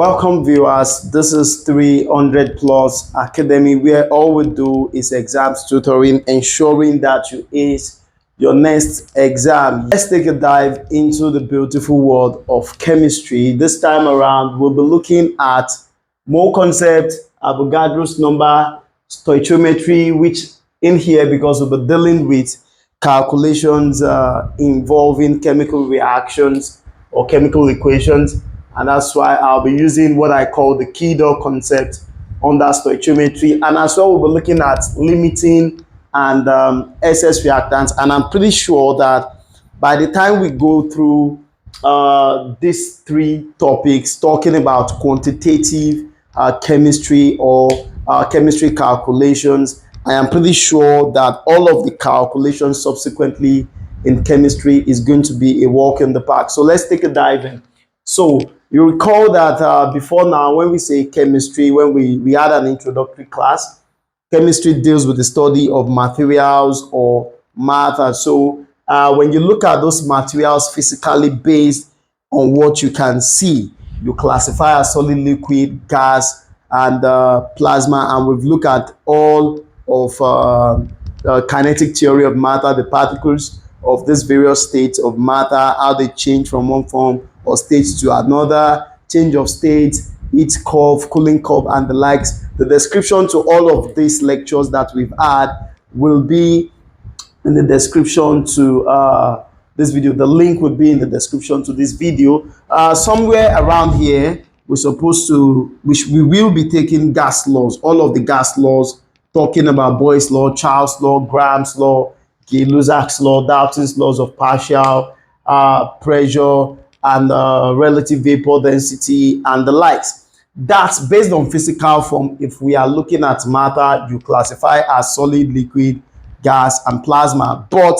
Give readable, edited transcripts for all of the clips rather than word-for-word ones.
Welcome viewers, this is 300 Plus Academy, where all we do is exams tutoring, ensuring that you ace your next exam. Let's take a dive into the beautiful world of chemistry. This time around, we'll be looking at mole concept, Avogadro's number, stoichiometry, which in here, because we'll be dealing with calculations involving chemical reactions or chemical equations, and that's why I'll be using what I call the key door concept under stoichiometry. And as well, we'll be looking at limiting and excess reactants. And I'm pretty sure that by the time we go through these three topics, talking about quantitative chemistry or chemistry calculations, I am pretty sure that all of the calculations subsequently in chemistry is going to be a walk in the park. So let's take a dive in. So you recall that before now, when we say chemistry, when we had an introductory class, chemistry deals with the study of materials or matter. So when you look at those materials physically based on what you can see, you classify as solid, liquid, gas, and plasma. And we've looked at all of kinetic theory of matter, the particles of these various states of matter, how they change from one form or state to another, change of state, heat curve, cooling curve, and the likes. The description to all of these lectures that we've had will be in the description to this video. The link will be in the description to this video. Somewhere around here, we will be taking gas laws, all of the gas laws, talking about Boyle's law, Charles' law, Graham's law, Gay-Lussac's law, Dalton's laws of partial pressure and relative vapor density and the likes. That's based on physical form. If we are looking at matter, you classify as solid, liquid, gas, and plasma. But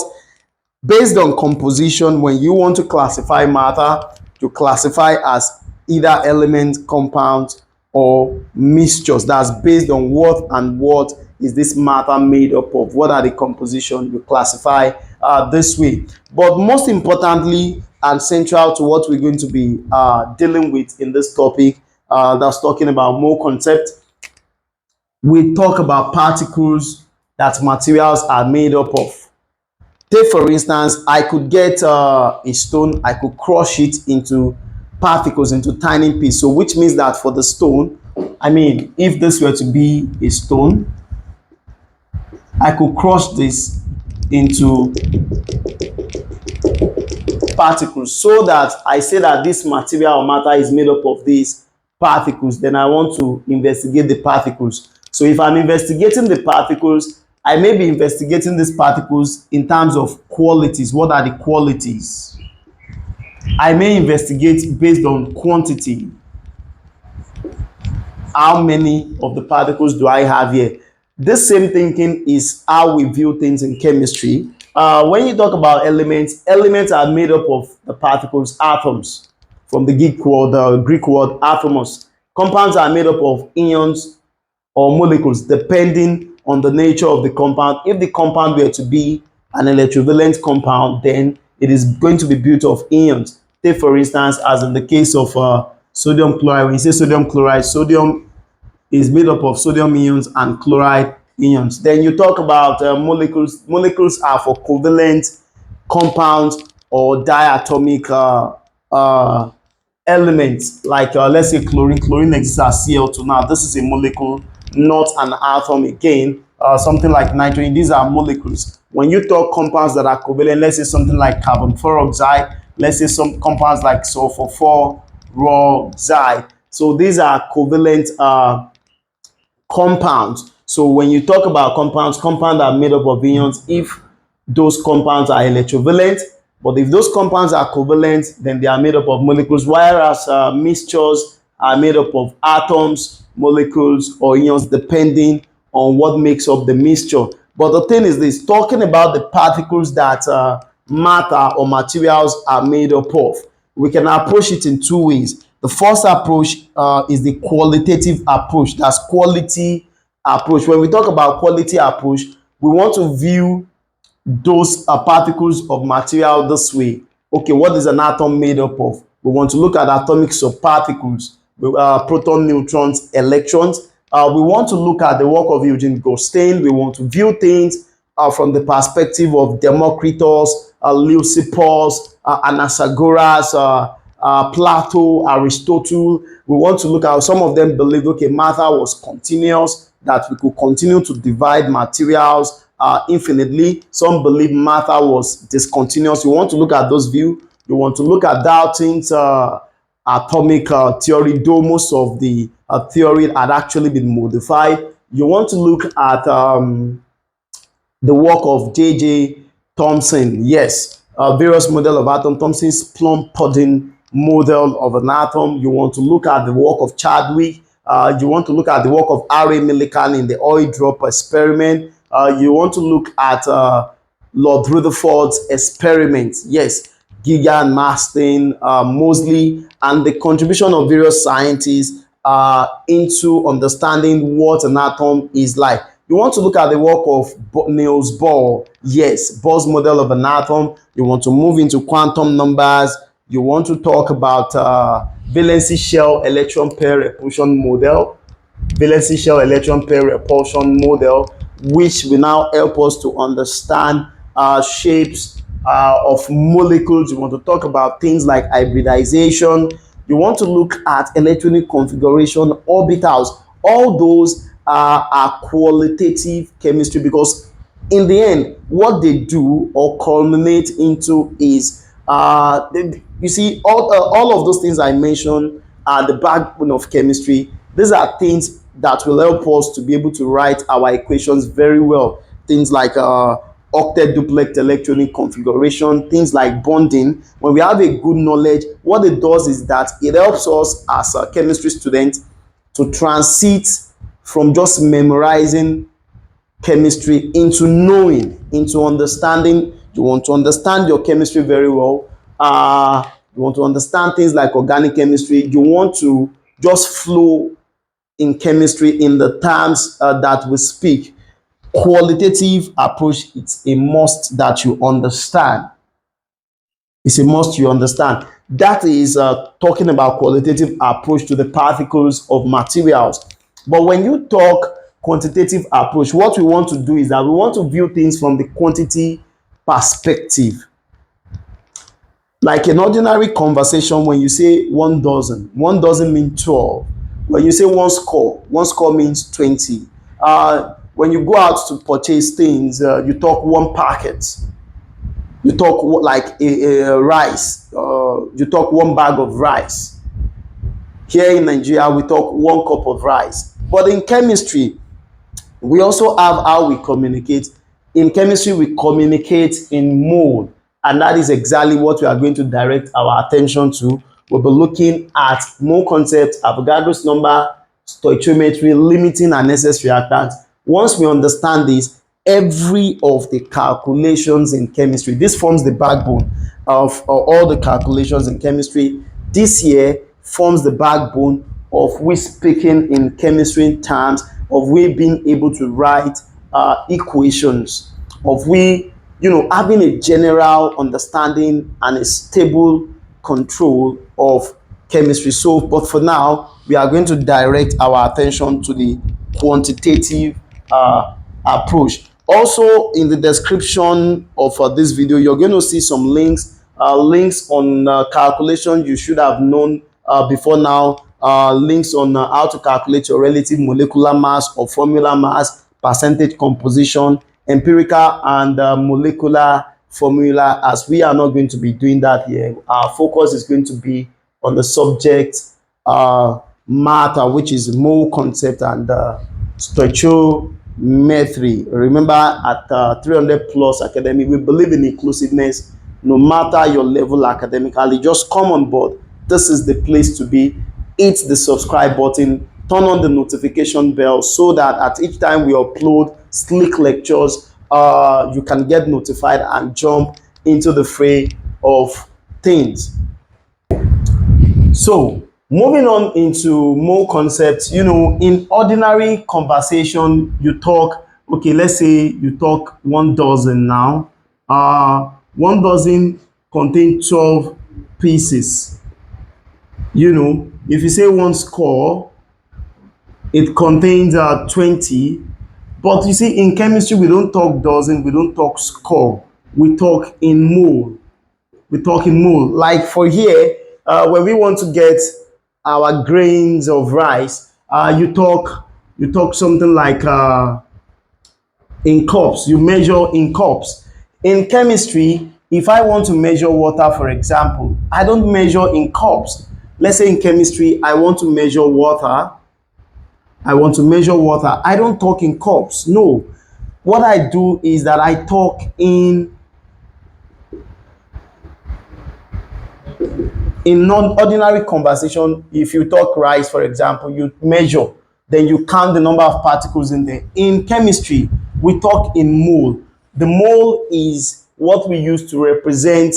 based on composition, when you want to classify matter, you classify as either element, compound, or mixtures. That's based on what is this matter made up of, what are the composition, you classify this way. But most importantly and central to what we're going to be dealing with in this topic, that's talking about mole concept, we talk about particles that materials are made up of. Take for instance, I could get a stone, I could crush it into particles, into tiny pieces. So which means that for the stone, I mean, if this were to be a stone, I could crush this into particles, so that I say that this material or matter is made up of these particles. Then I want to investigate the particles. So if I'm investigating the particles, I may be investigating these particles in terms of qualities. What are the qualities? I may investigate based on quantity. How many of the particles do I have here? This same thinking is how we view things in chemistry. When you talk about elements, elements are made up of the particles, atoms, from the Greek word atomos. Compounds are made up of ions or molecules, depending on the nature of the compound. If the compound were to be an electrovalent compound, then it is going to be built of ions. Take for instance, as in the case of sodium chloride. When you say sodium chloride, sodium is made up of sodium ions and chloride ions. Then you talk about molecules. Molecules are for covalent compounds or diatomic elements, like let's say chlorine. Chlorine exists as Cl2. Now this is a molecule, not an atom again. Something like nitrogen, these are molecules. When you talk compounds that are covalent, let's say something like carbon dioxide, let's say some compounds like sulfur 4-oxide. So these are covalent compounds. So when you talk about compounds, compounds are made up of ions if those compounds are electrovalent. But if those compounds are covalent, then they are made up of molecules, whereas mixtures are made up of atoms, molecules, or ions, depending on what makes up the mixture. But the thing is this, talking about the particles that matter or materials are made up of, we can approach it in two ways. The first approach is the qualitative approach. That's quality approach. When we talk about quality approach, we want to view those particles of material this way. Okay, what is an atom made up of? We want to look at atomic subparticles. proton, neutrons, electrons. We want to look at the work of Eugene Gostein. We want to view things from the perspective of Democritus, Leucippus, Anaxagoras, Plato, Aristotle. We want to look at how some of them believed, okay, matter was continuous, that we could continue to divide materials infinitely. Some believe matter was discontinuous. We want to look at those views. We want to look at Dalton's atomic theory, though most of the theory had actually been modified. You want to look at the work of J.J. Thomson. Yes, various model of atom. Thomson's plum pudding model of an atom. You want to look at the work of Chadwick. You want to look at the work of R.A. Millikan in the oil drop experiment. You want to look at Lord Rutherford's experiment. Yes, Giga and Marsden, Moseley, and the contribution of various scientists into understanding what an atom is like. You want to look at the work of Niels Bohr. Yes, Bohr's model of an atom. You want to move into quantum numbers. You want to talk about valency shell electron pair repulsion model. Valency shell electron pair repulsion model, which will now help us to understand shapes of molecules. You want to talk about things like hybridization. You want to look at electronic configuration, orbitals. All those are qualitative chemistry, because in the end, what they do or culminate into is, you see, all of those things I mentioned are the backbone of chemistry. These are things that will help us to be able to write our equations very well. Things like octet duplex electronic configuration, things like bonding. When we have a good knowledge, what it does is that it helps us as a chemistry student to transit from just memorizing chemistry into knowing, into understanding. You want to understand your chemistry very well. You want to understand things like organic chemistry. You want to just flow in chemistry in the terms that we speak. Qualitative approach, it's a must that you understand. It's a must you understand. That is talking about qualitative approach to the particles of materials. But when you talk quantitative approach, what we want to do is that we want to view things from the quantity perspective. Like an ordinary conversation, when you say 1 doesn't mean 12. When you say one score means 20. When you go out to purchase things, you talk one packet. You talk like a rice. You talk one bag of rice. Here in Nigeria, we talk 1 cup of rice. But in chemistry, we also have how we communicate. In chemistry, we communicate in mole, and that is exactly what we are going to direct our attention to. We'll be looking at mole concept, Avogadro's number, stoichiometry, limiting and excess reactants. Once we understand this, every of the calculations in chemistry, this forms the backbone of all the calculations in chemistry. This year forms the backbone of we speaking in chemistry terms, of we being able to write equations, of we, having a general understanding and a stable control of chemistry. So, but for now, we are going to direct our attention to the quantitative approach. Also, in the description of this video, you're going to see some links on calculation you should have known before now, links on how to calculate your relative molecular mass or formula mass, percentage composition, empirical and molecular formula, as we are not going to be doing that here. Our focus is going to be on the subject matter, which is mole concept and stoichiometry. Remember, at 300 plus academy, we believe in inclusiveness. No matter your level academically, just come on board. This is the place to be. Hit the subscribe button, turn on the notification bell, so that at each time we upload slick lectures, you can get notified and jump into the fray of things. So, moving on into more concepts, in ordinary conversation, you talk, okay, let's say you talk 1 dozen now. 1 dozen contain 12 pieces. You know, if you say one score, it contains 20. But you see, in chemistry, we don't talk dozen, we don't talk score. We talk in mole. We talk in mole. Like for here, when we want to get our grains of rice, you talk something like in cups. You measure in cups. In chemistry, if I want to measure water, for example, I don't measure in cups. Let's say in chemistry, I want to measure water. I want to measure water. I don't talk in cups. No. What I do is that I talk in non-ordinary conversation. If you talk rice, for example, you measure, then you count the number of particles in there. In chemistry, we talk in mole. The mole is what we use to represent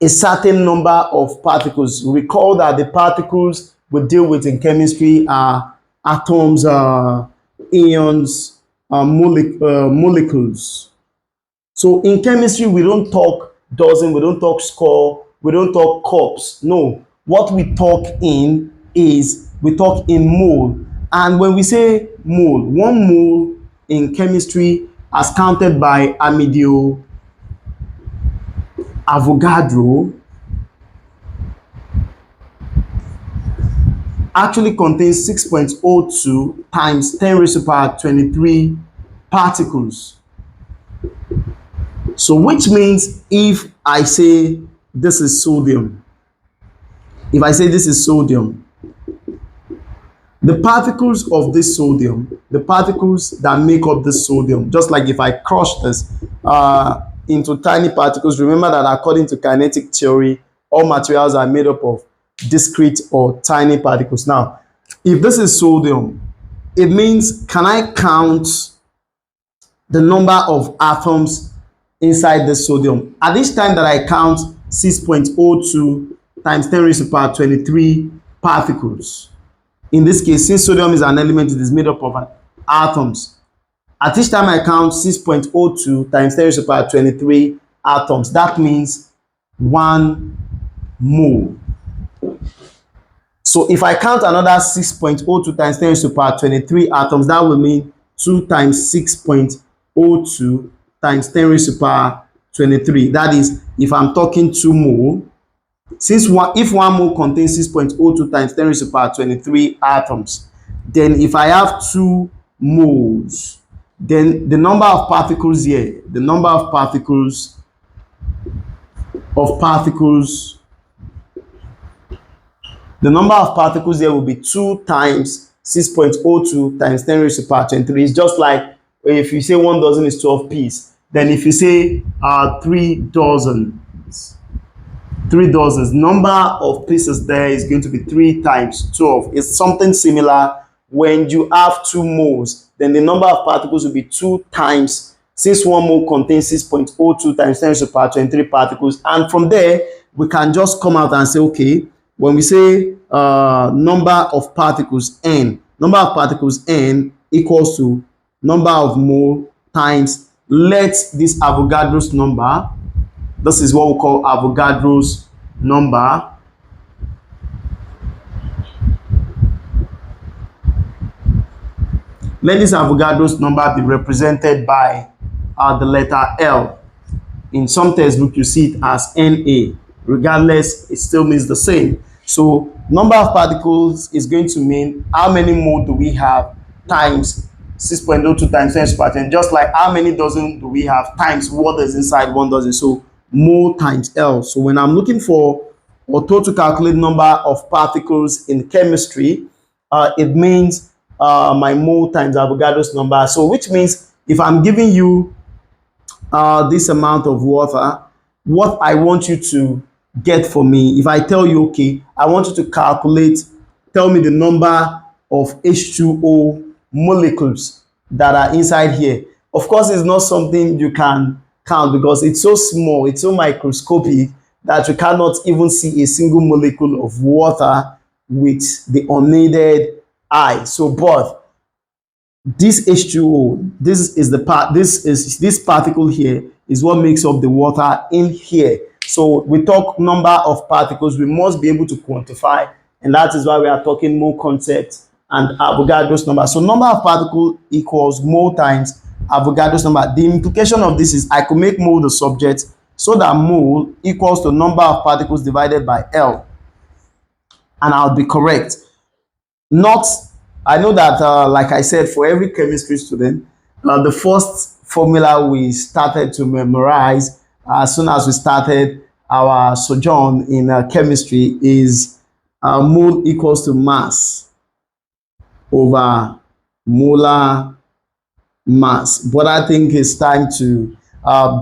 a certain number of particles. Recall that the particles we deal with in chemistry are atoms, ions, molecules. So in chemistry, we don't talk dozen, we don't talk score, we don't talk cups. No, what we talk in is we talk in mole. And when we say mole, one mole in chemistry, as counted by Avogadro, actually contains 6.02 times 10 raised to the power 23 particles. So which means if I say this is sodium, if I say this is sodium, the particles of this sodium, the particles that make up this sodium, just like if I crush this into tiny particles, remember that according to kinetic theory, all materials are made up of discrete or tiny particles. Now, if this is sodium, it means, can I count the number of atoms inside the sodium? At this time that I count 6.02 times 10 raised to the power 23 particles. In this case, since sodium is an element, it is made up of atoms. At each time I count 6.02 times 10 raised to the power 23 atoms. That means 1 mole. So if I count another 6.02 times 10 raised to the power 23 atoms, that will mean 2 times 6.02 times 10 raised to the power 23. That is, if I'm talking 2 mole, if 1 mole contains 6.02 times 10 raised to the power 23 atoms, then if I have 2 moles, then the number of particles here, the number of particles here will be 2 times 6.02 times 10 raised to the power 23. It's just like if you say 1 dozen is 12 pieces, then if you say 3 dozens, number of pieces there is going to be 3 times 12. It's something similar. When you have 2 moles, then the number of particles will be 2 times, since 1 mole contains 6.02 times 10 raised to the power 23 particles. And from there, we can just come out and say, okay, when we say number of particles n equals to number of mole times, let this Avogadro's number, this is what we call Avogadro's number. Let this Avogadro's number be represented by the letter L. In some textbook, you see it as Na. Regardless, it still means the same. So number of particles is going to mean how many mole do we have times 6.02 times 10 to the power 10. Just like how many dozen do we have times what is inside 1 dozen. So mole times L. So when I'm looking for or told to calculate number of particles in chemistry, it means my mole times Avogadro's number. So which means if I'm giving you this amount of water, what I want you to get for me, if I tell you, okay, I want you to calculate, tell me the number of H2O molecules that are inside here. Of course, it's not something you can count because it's so small, it's so microscopic that you cannot even see a single molecule of water with the unaided eye. So, but this H2O, this particle here is what makes up the water in here. So we talk number of particles, we must be able to quantify, and that is why we are talking mole concept and Avogadro's number. So number of particles equals mole times Avogadro's number. The implication of this is I could make mole the subject, so that mole equals to number of particles divided by L, and I'll be correct. Not, I know that, like I said, for every chemistry student, the first formula we started to memorize as soon as we started our sojourn in chemistry is mole equals to mass over molar mass. But I think it's time to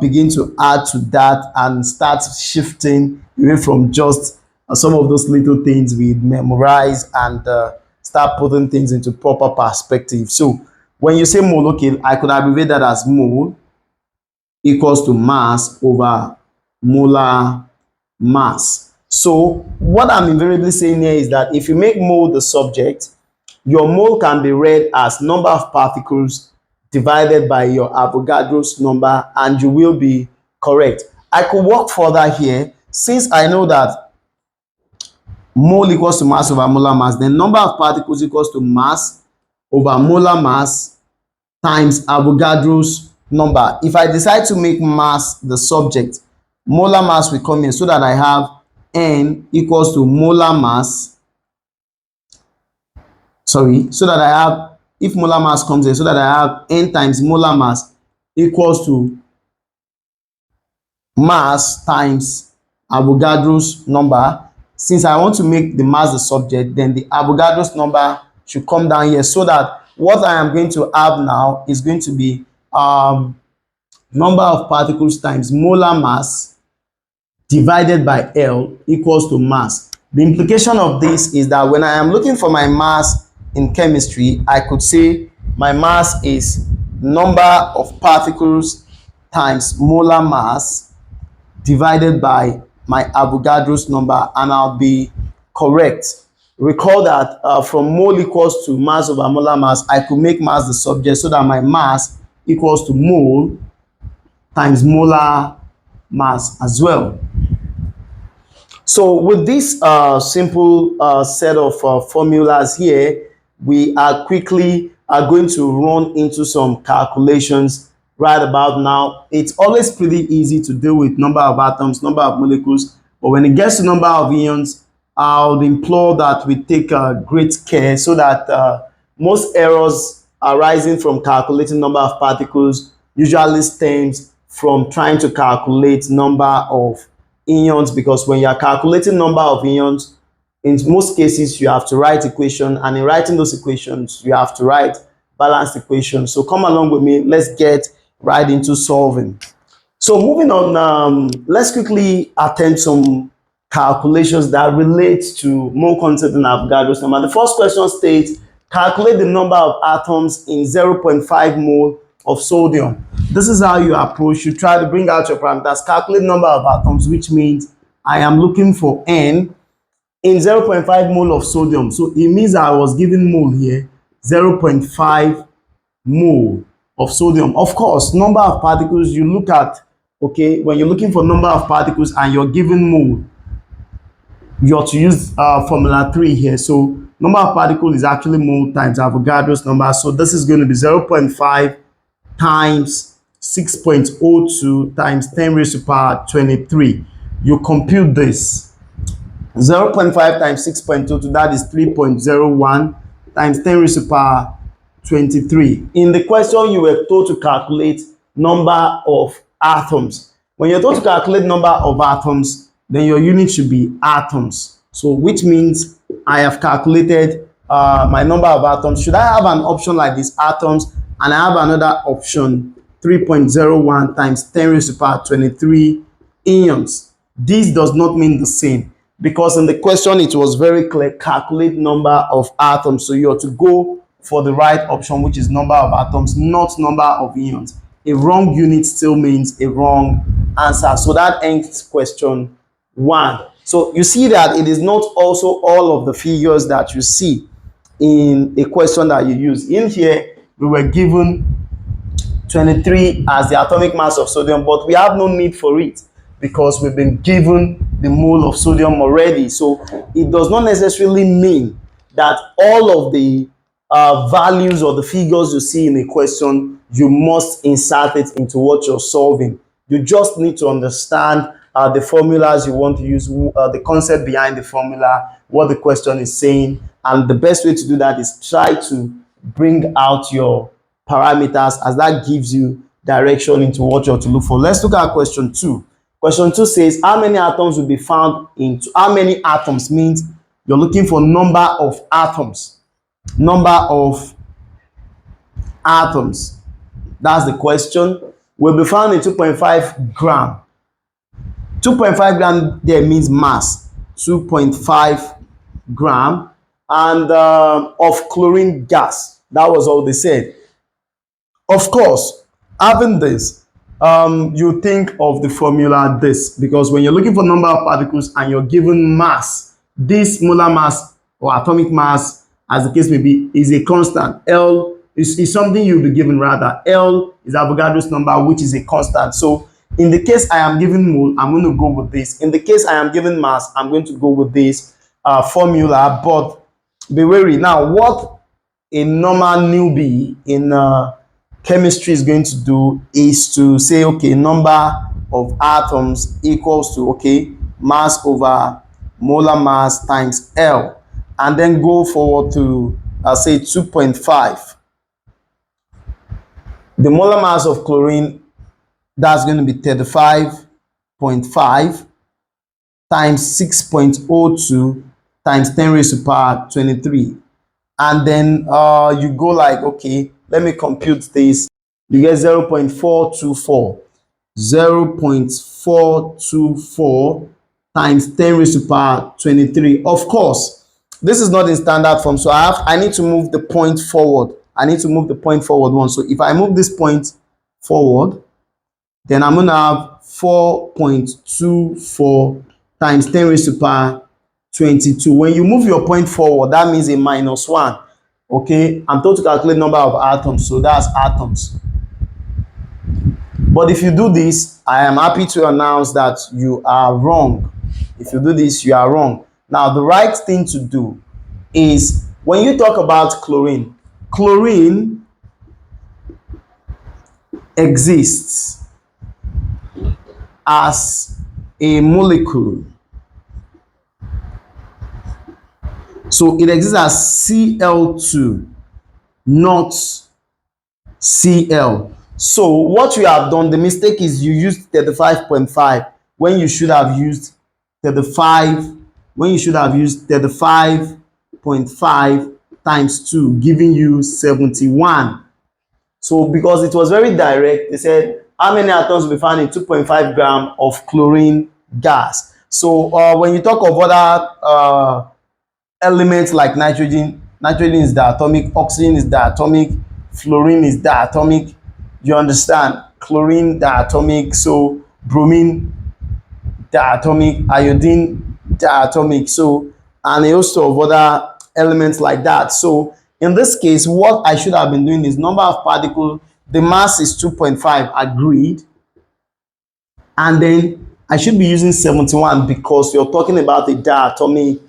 begin to add to that and start shifting away from just some of those little things we memorize and start putting things into proper perspective. So when you say mole, okay, I could abbreviate that as mole equals to mass over molar mass. So what I'm invariably saying here is that if you make mole the subject, your mole can be read as number of particles divided by your Avogadro's number, and you will be correct. I could walk further here. Since I know that mole equals to mass over molar mass, then number of particles equals to mass over molar mass times Avogadro's number. If I decide to make mass the subject, molar mass will come here, so that I have N equals to molar mass. Sorry, so that I have, if molar mass comes here, so that I have N times molar mass equals to mass times Avogadro's number. Since I want to make the mass the subject, then the Avogadro's number should come down here, so that what I am going to have now is going to be number of particles times molar mass divided by L equals to mass. The implication of this is that when I am looking for my mass in chemistry, I could say my mass is number of particles times molar mass divided by my Avogadro's number, and I'll be correct. Recall that from mole equals to mass over molar mass, I could make mass the subject, so that my mass equals to mole times molar mass as well. So with this simple set of formulas here, we are quickly going to run into some calculations right about now. It's always pretty easy to deal with number of atoms, number of molecules, but when it gets to number of ions, I would implore that we take great care, so that most errors arising from calculating number of particles usually stems from trying to calculate number of ions, because when you are calculating number of ions, in most cases you have to write equation, and in writing those equations you have to write balanced equations. So come along with me, let's get right into solving. So moving on, let's quickly attempt some calculations that relate to mole concept and Avogadro's number. The first question states, calculate the number of atoms in 0.5 mole of sodium. This is how you approach. You try to bring out your parameters, calculate number of atoms, which means I am looking for N in 0.5 mole of sodium. So it means I was given mole here, 0.5 mole of sodium. Of course, number of particles you look at, okay, when you're looking for number of particles and you're given mole, you have to use formula 3 here. So number of particles is actually mole times Avogadro's number. So this is going to be 0.5 times 6.02 times 10 raised to power 23. You compute this. 0.5 times 6.22, that is 3.01 times 10 raised to power 23. In the question, you were told to calculate number of atoms. When you're told to calculate number of atoms, then your unit should be atoms. So which means I have calculated my number of atoms. Should I have an option like this, atoms, and I have another option, 3.01 times 10 raised to power 23 ions? This does not mean the same, because in the question it was very clear, calculate number of atoms. So you have to go for the right option, which is number of atoms, not number of ions. A wrong unit still means a wrong answer. So that ends question 1. So you see that it is not also all of the figures that you see in a question that you use. In here, we were given 23 as the atomic mass of sodium, but we have no need for it, because we've been given the mole of sodium already. So it does not necessarily mean that all of the values or the figures you see in a question, you must insert it into what you're solving. You just need to understand the formulas you want to use, the concept behind the formula, what the question is saying. And the best way to do that is try to bring out your parameters, as that gives you direction into what you're to look for. Let's look at question 2. Question 2 says, how many atoms will be found in, how many atoms means you're looking for number of atoms. Number of atoms. That's the question. Will be found in 2.5 gram. 2.5 gram there means mass. 2.5 gram. And of chlorine gas. That was all they said. Of course, having this, you think of the formula this, because when you're looking for number of particles and you're given mass, this molar mass or atomic mass, as the case may be, is a constant. L is something you'll be given rather. L is Avogadro's number, which is a constant. So in the case I am given mole, I'm going to go with this. In the case I am given mass, I'm going to go with this formula. But be wary. Now, what a normal newbie in chemistry is going to do is to say, okay, number of atoms equals to, okay, mass over molar mass times L, and then go forward to say 2.5. The molar mass of chlorine, that's going to be 35.5 times 6.02 times 10 raised to power 23. And then you go like, okay, let me compute this. You get 0.424. 0.424 times 10 raised to power 23. Of course, this is not in standard form, so I need to move the point forward. I need to move the point forward one. So if I move this point forward, then I'm going to have 4.24 times 10 raised to power 22. When you move your point forward, that means a minus 1. Okay, I'm told to calculate number of atoms, so that's atoms. But if you do this, I am happy to announce that you are wrong. If you do this, you are wrong. Now, the right thing to do is, when you talk about chlorine, chlorine exists as a molecule. So it exists as Cl2, not Cl. So what you have done, the mistake is you used 35.5 when you should have used 35, when you should have used 35.5 times 2, giving you 71. So because it was very direct, they said, how many atoms will be found in 2.5 gram of chlorine gas? So when you talk of other elements like nitrogen is diatomic, oxygen is diatomic, fluorine is diatomic, you understand, chlorine diatomic, so bromine diatomic, iodine diatomic, so, and a host of other elements like that. So in this case, what I should have been doing is number of particles, the mass is 2.5, agreed, and then I should be using 71 because you're talking about a diatomic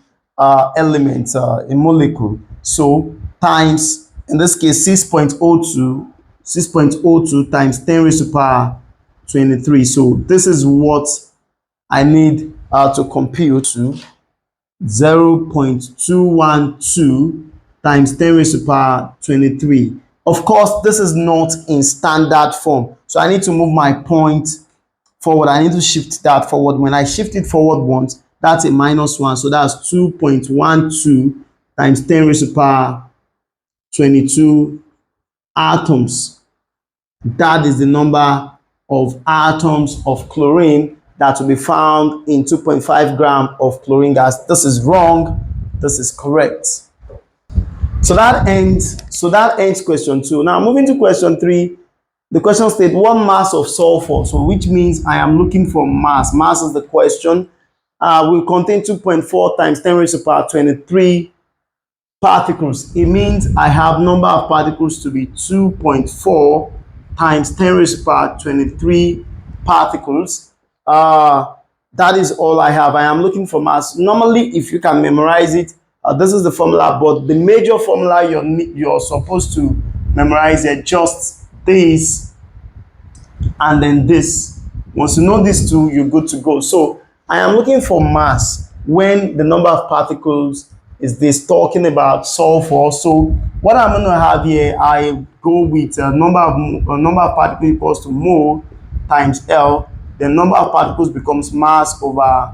element, a molecule. So times, in this case, 6.02 times 10 raised to power 23. So this is what I need to compute to 0.212 times 10 raised to power 23. Of course, this is not in standard form. So I need to move my point forward. I need to shift that forward. When I shift it forward once, that's a minus 1. So that's 2.12 times 10 raised to power 22 atoms. That is the number of atoms of chlorine that will be found in 2.5 gram of chlorine gas. This is wrong. This is correct. So that ends question 2. Now moving to question 3. The question states 1 mass of sulfur. So which means I am looking for mass. Mass is the question. Will contain 2.4 times 10 raised to power 23 particles. It means I have number of particles to be 2.4 times 10 raised to power 23 particles. That is all I have. I am looking for mass. Normally, if you can memorize it, this is the formula, but the major formula you're supposed to memorize is just this and then this. Once you know these two, you're good to go. So I am looking for mass when the number of particles is this, talking about sulfur. So what I'm going to have here, I go with number of particles equals to mole times L. The number of particles becomes mass over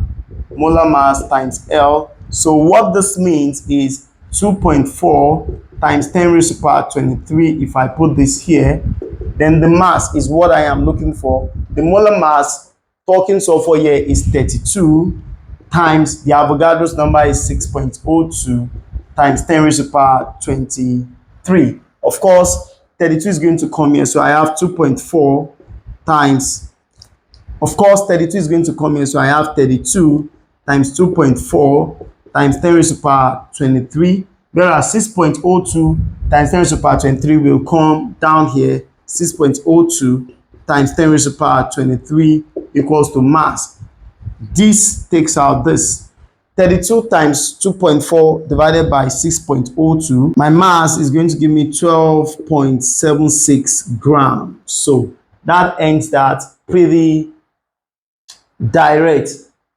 molar mass times L. So what this means is 2.4 times 10 raised to power 23. If I put this here, then the mass is what I am looking for. The molar mass, talking sulfur here, is 32 times the Avogadro's number is 6.02 times 10 raised to power 23. Of course, 32 is going to come here, so I have 2.4 times, of course, 32 is going to come here, so I have 32 times 2.4 times 10 raised to power 23, whereas 6.02 times 10 raised to power 23 will come down here. 6.02 times 10 raised to power 23 equals to mass. This takes out this. 32 times 2.4 divided by 6.02. My mass is going to give me 12.76 grams. So that ends that pretty direct.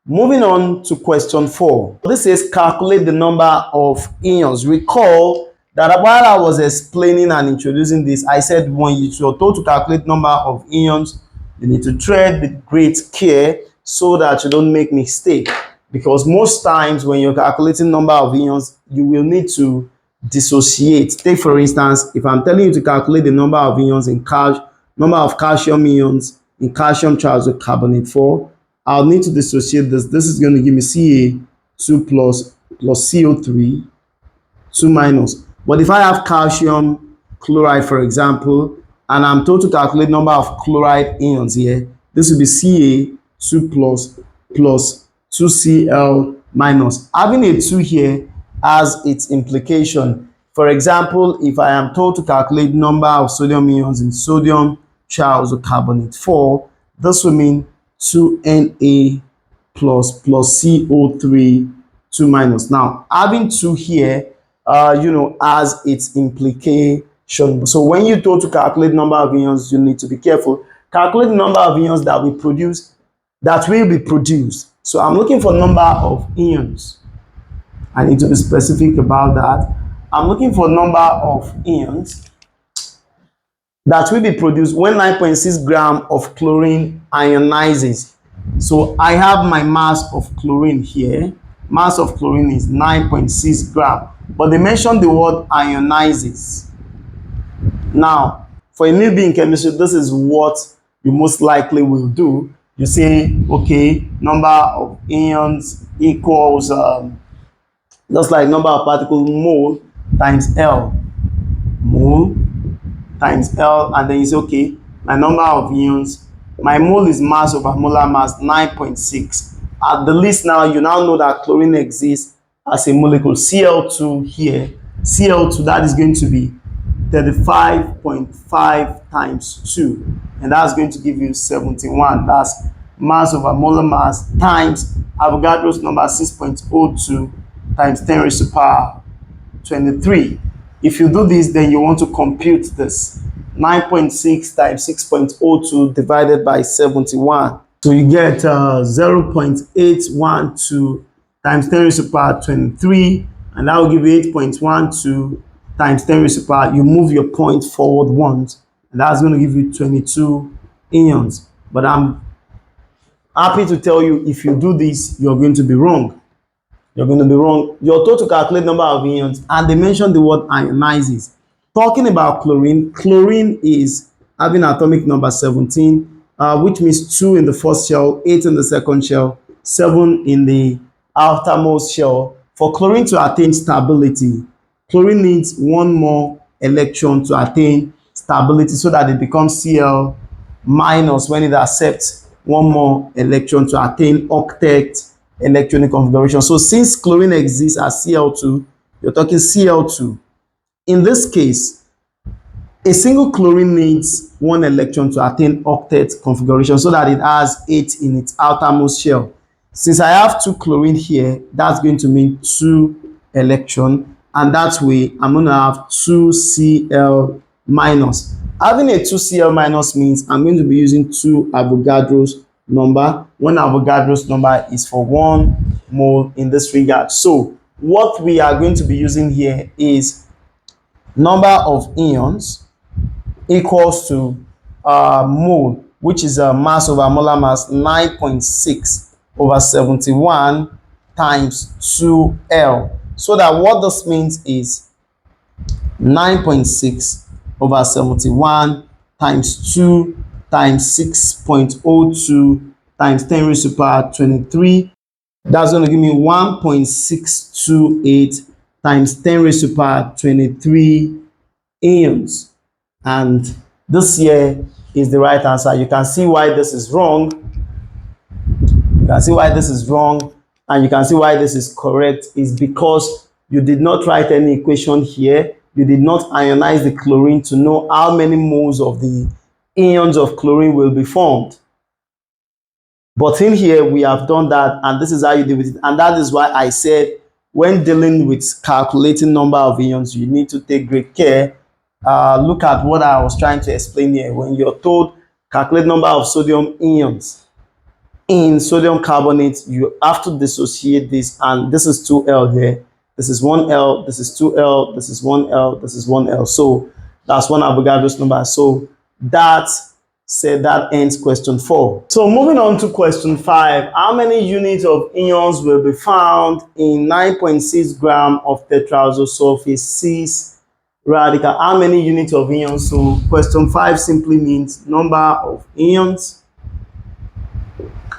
Moving on to question 4. This says calculate the number of ions. Recall that while I was explaining and introducing this, I said when you're told to calculate number of ions, you need to tread with great care so that you don't make mistake. Because most times when you're calculating number of ions, you will need to dissociate. Take for instance, if I'm telling you to calculate the number of ions in number of calcium ions in calcium carbonate 4, I'll need to dissociate this. This is going to give me Ca2 plus CO3 2 minus. But if I have calcium chloride, for example, and I'm told to calculate number of chloride ions here, this will be Ca2 plus 2Cl minus. Having a 2 here has its implication. For example, if I am told to calculate number of sodium ions in sodium carbonate 4, this will mean 2Na plus CO3 2 minus. Now, having 2 here, has its implication. So when you're told to calculate number of ions, you need to be careful. Calculate the number of ions that will be produced. So I'm looking for number of ions. I need to be specific about that. I'm looking for number of ions that will be produced when 9.6 grams of chlorine ionizes. So I have my mass of chlorine here. Mass of chlorine is 9.6 grams. But they mentioned the word ionizes. Now, for a newbie in chemistry, this is what you most likely will do. You say, okay, number of ions equals just like number of particles, mole times L. Mole times L, and then you say, okay, my number of ions, my mole is mass over molar mass, 9.6. At the least now, you now know that chlorine exists as a molecule. Cl2 here, Cl2, that is going to be 35.5 times 2, and that's going to give you 71. That's mass over molar mass times Avogadro's number 6.02 times 10 raised to power 23. If you do this, then you want to compute this. 9.6 times 6.02 divided by 71. So you get 0.812 times 10 raised to power 23, and that will give you 8.12 times 10 raised to power. You move your point forward once, and that's going to give you 22 ions. But I'm happy to tell you, if you do this, you're going to be wrong. You're going to be wrong. You're told to calculate number of ions, and they mentioned the word ionizes. Talking about chlorine, chlorine is having atomic number 17, which means 2 in the first shell, 8 in the second shell, 7 in the outermost shell. For chlorine to attain stability, chlorine needs 1 more electron to attain stability so that it becomes Cl minus when it accepts 1 more electron to attain octet electronic configuration. So since chlorine exists as Cl2, you're talking Cl2. In this case, A single chlorine needs 1 electron to attain octet configuration so that it has 8 in its outermost shell. Since I have 2 chlorine here, that's going to mean 2 electron, and that way I'm going to have 2Cl minus. Having a 2Cl minus means I'm going to be using 2 Avogadro's number. 1 Avogadro's number is for 1 mole in this regard. So what we are going to be using here is number of ions equals to mole, which is a mass over molar mass, 9.6 over 71 times 2L. So that what this means is 9.6 over 71 times 2 times 6.02 times 10 raised to the power 23. That's going to give me 1.628 times 10 raised to the power 23 ions. And this here is the right answer. You can see why this is wrong. You can see why this is wrong, and you can see why this is correct. Is because you did not write any equation here. You did not ionize the chlorine to know how many moles of the ions of chlorine will be formed. But in here, we have done that, and this is how you deal with it. And that is why I said when dealing with calculating number of ions, you need to take great care. Look at what I was trying to explain here. When you're told calculate number of sodium ions in sodium carbonate, you have to dissociate this, and this is 2L here. This is 1L, this is 2L, this is 1L, this is 1L. So that's 1 Avogadro's number. So that ends question 4. So moving on to question 5. How many units of ions will be found in 9.6 gram of tetraoxosulfate 6 radical? How many units of ions? So question 5 simply means number of ions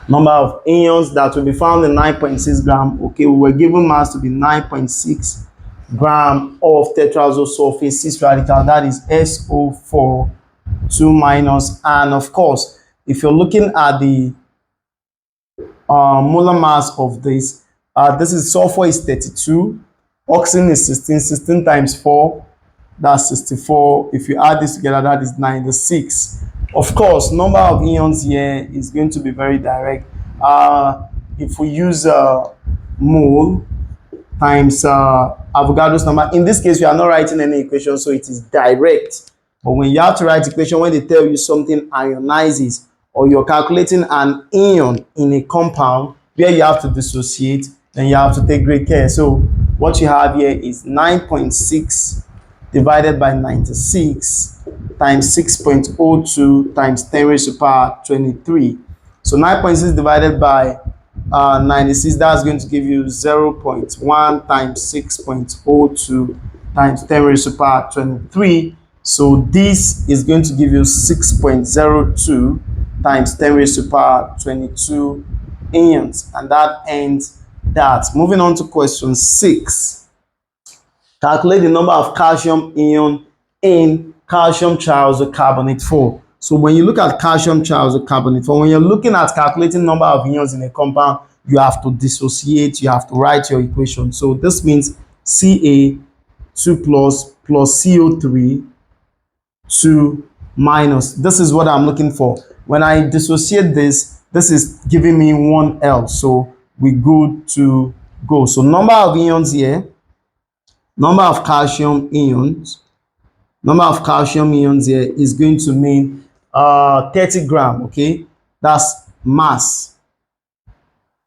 that will be found in 9.6 gram. Okay, we were given mass to be 9.6 gram of tetraoxosulfate 6 radical, that is SO4 2 minus. And of course, if you're looking at the molar mass of this is sulfur is 32, oxygen is 16 times 4, that's 64. If you add this together, that is 96. Of course, number of ions here is going to be very direct. If we use mole times Avogadro's number, in this case we are not writing any equation, so it is direct. But when you have to write equation, when they tell you something ionizes, or you're calculating an ion in a compound where you have to dissociate, then you have to take great care. So what you have here is 9.6 divided by 96 times 6.02 times 10 raised to the power 23. So 9.6 divided by 96, that's going to give you 0.1 times 6.02 times 10 raised to the power 23. So this is going to give you 6.02 times 10 raised to the power 22 ions. And that ends that. Moving on to question 6. Calculate the number of calcium ion in calcium triazocarbonate 4. So when you look at calcium triazocarbonate 4, when you're looking at calculating number of ions in a compound, you have to dissociate, you have to write your equation. So this means Ca2 plus CO3 2 minus. This is what I'm looking for. When I dissociate this is giving me 1L. So we good to go. So number of ions here, number of calcium ions here is going to mean 30 gram. Okay, that's mass,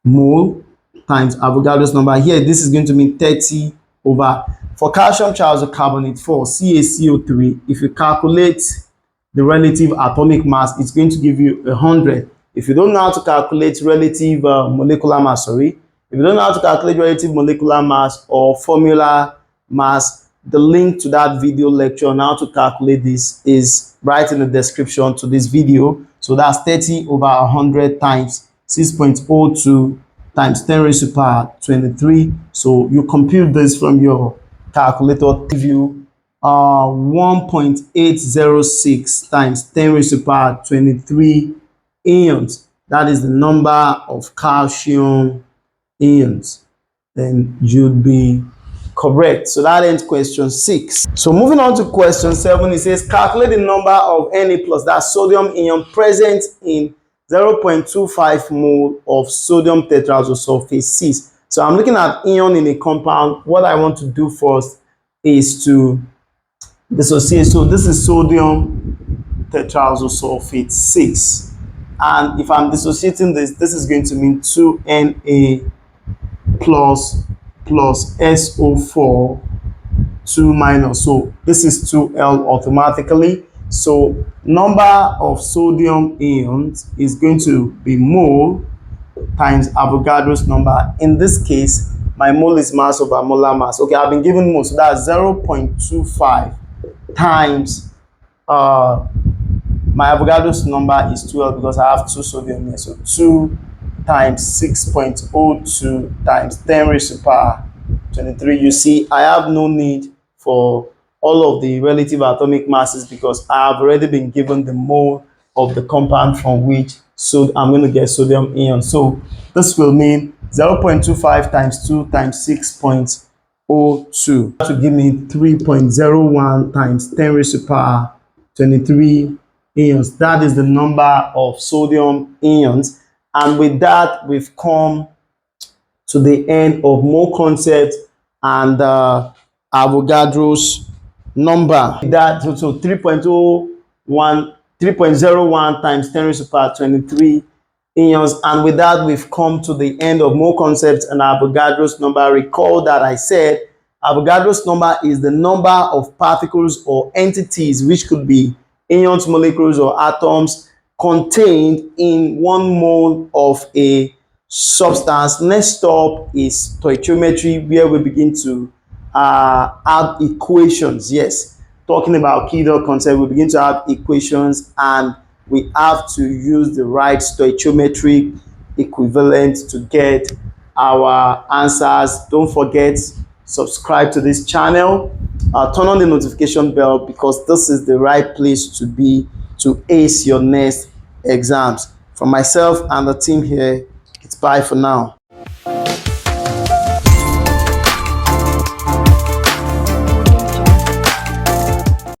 mole times Avogadro's number. Here this is going to mean 30 over, for calcium triazocarbonate 4 CaCO3, if you calculate the relative atomic mass, it's going to give you 100. If you don't know how to calculate relative molecular mass, if you don't know how to calculate relative molecular mass or formula mass, the link to that video lecture on how to calculate this is right in the description to this video. So that's 30 over 100 times 6.02 times 10 raised to the power 23. So you compute this from your calculator, give you 1.806 times 10 raised to the power 23 ions. That is the number of calcium ions. Then you'd be Correct. So that ends question 6. So moving on to question 7, it says calculate the number of Na plus, that's sodium ion, present in 0.25 mole of sodium tetraoxosulfate 6. So I'm looking at ion in a compound. What I want to do first is to dissociate. So this is sodium tetraoxosulfate 6. And if I'm dissociating this, this is going to mean 2Na plus SO4 2 minus. So this is 2L automatically. So number of sodium ions is going to be mole times Avogadro's number. In this case, my mole is mass over molar mass. Okay, I've been given mole, so that's 0.25 times my Avogadro's number is 12 because I have 2 sodium here. So 2 times 6.02 times 10 raised to power 23. You see, I have no need for all of the relative atomic masses because I have already been given the mole of the compound from which I'm going to get sodium ion. So this will mean 0.25 times 2 times 6.02 to give me 3.01 times 10 raised to power 23 ions. That is the number of sodium ions. And with that, we've come to the end of mole concept and Avogadro's number. That so 3.01 times 10 raised to power 23 ions. And with that, we've come to the end of mole concept and Avogadro's number. Recall that I said Avogadro's number is the number of particles or entities, which could be ions, molecules, or atoms, contained in 1 mole of a substance. Next stop is stoichiometry, where we begin to add equations. Yes, talking about Key-Dot concept, we begin to add equations and we have to use the right stoichiometric equivalent to get our answers. Don't forget, subscribe to this channel, turn on the notification bell because this is the right place to be to ace your next exams. From myself and the team here, it's bye for now.